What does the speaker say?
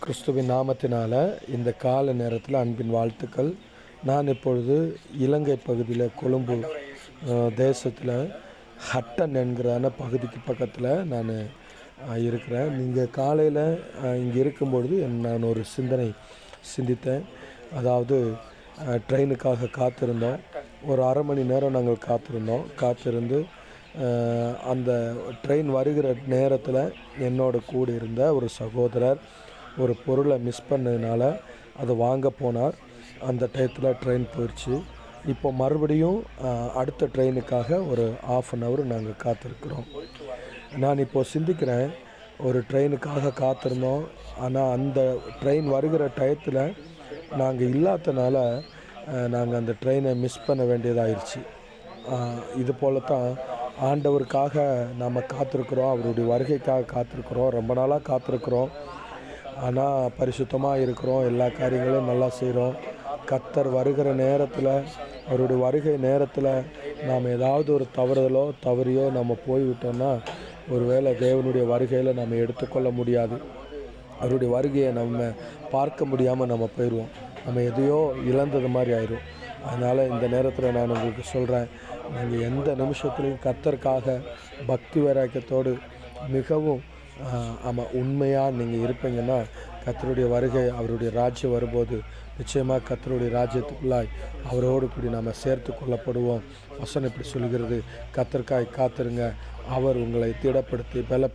கிறிஸ்துவின் நாமத்தினால இந்த கால நேரத்தில் அன்பின் வாழ்த்துக்கள். நான் இப்பொழுது இலங்கை பகுதியில் கொழும்பு தேசத்தில் ஹட்டன் என்கிற பகுதிக்கு பக்கத்தில் நான் இருக்கிறேன். நீங்கள் காலையில் இங்கே இருக்கும்பொழுது நான் ஒரு சிந்தித்தேன். அதாவது ட்ரெயினுக்காக காத்திருந்தோம். ஒரு அரை மணி நேரம் நாங்கள் காத்திருந்து அந்த ட்ரெயின் வருகிற நேரத்தில் என்னோட கூட இருந்த ஒரு சகோதரர் ஒரு பொருளை மிஸ் பண்ணதுனால அதை வாங்க போனார். அந்த டயத்தில் ட்ரெயின் போயிடுச்சு. இப்போ மறுபடியும் அடுத்த ட்ரெயினுக்காக ஒரு ½ அன் ஹவர் நாங்கள் காத்திருக்கிறோம். நான் இப்போது சிந்திக்கிறேன், ஒரு ட்ரெயினுக்காக காத்திருந்தோம். ஆனால் அந்த ட்ரெயின் வருகிற டயத்தில் நாங்கள் இல்லாதனால நாங்கள் அந்த ட்ரெயினை மிஸ் பண்ண வேண்டியதாகிடுச்சு. இது போல தான் ஆண்டவருக்காக நாம் காத்திருக்கிறோம், அவருடைய வருகைக்காக காத்திருக்கிறோம், ரொம்ப நாளாக காத்திருக்கிறோம். ஆனால் பரிசுத்தமாக இருக்கிறோம், எல்லா காரியங்களையும் நல்லா செய்கிறோம். கர்த்தர் வருகிற நேரத்தில், அவருடைய வருகை நேரத்தில் நாம் ஏதாவது ஒரு தவறியோ நம்ம போய்விட்டோம்னா ஒருவேளை தேவனுடைய வருகையில் நம்ம எடுத்துக்கொள்ள முடியாது. அவருடைய வருகையை நம்ம பார்க்க முடியாமல் நம்ம போயிடுவோம். நம்ம எதையோ இழந்தது மாதிரி ஆயிடும். அதனால் இந்த நேரத்தில் நான் உங்களுக்கு சொல்கிறேன், நீங்கள் எந்த நிமிஷத்துலையும் கர்த்தருக்காக பக்தி வைராக்கியத்தோடு மிகவும் உண்மையாக நீங்கள் இருப்பீங்கன்னா கர்த்தருடைய வருகை, அவருடைய ராஜ்யம் வரும்போது நிச்சயமாக கர்த்தருடைய ராஜ்யத்துக்குள்ளாய் அவரோடு கூடி நாம் சேர்த்து கொள்ளப்படுவோம். வசனம் இப்படி சொல்கிறது, கர்த்தருக்காய் காத்திருங்க, அவர் உங்களை திடப்படுத்தி பலப்படுத்தி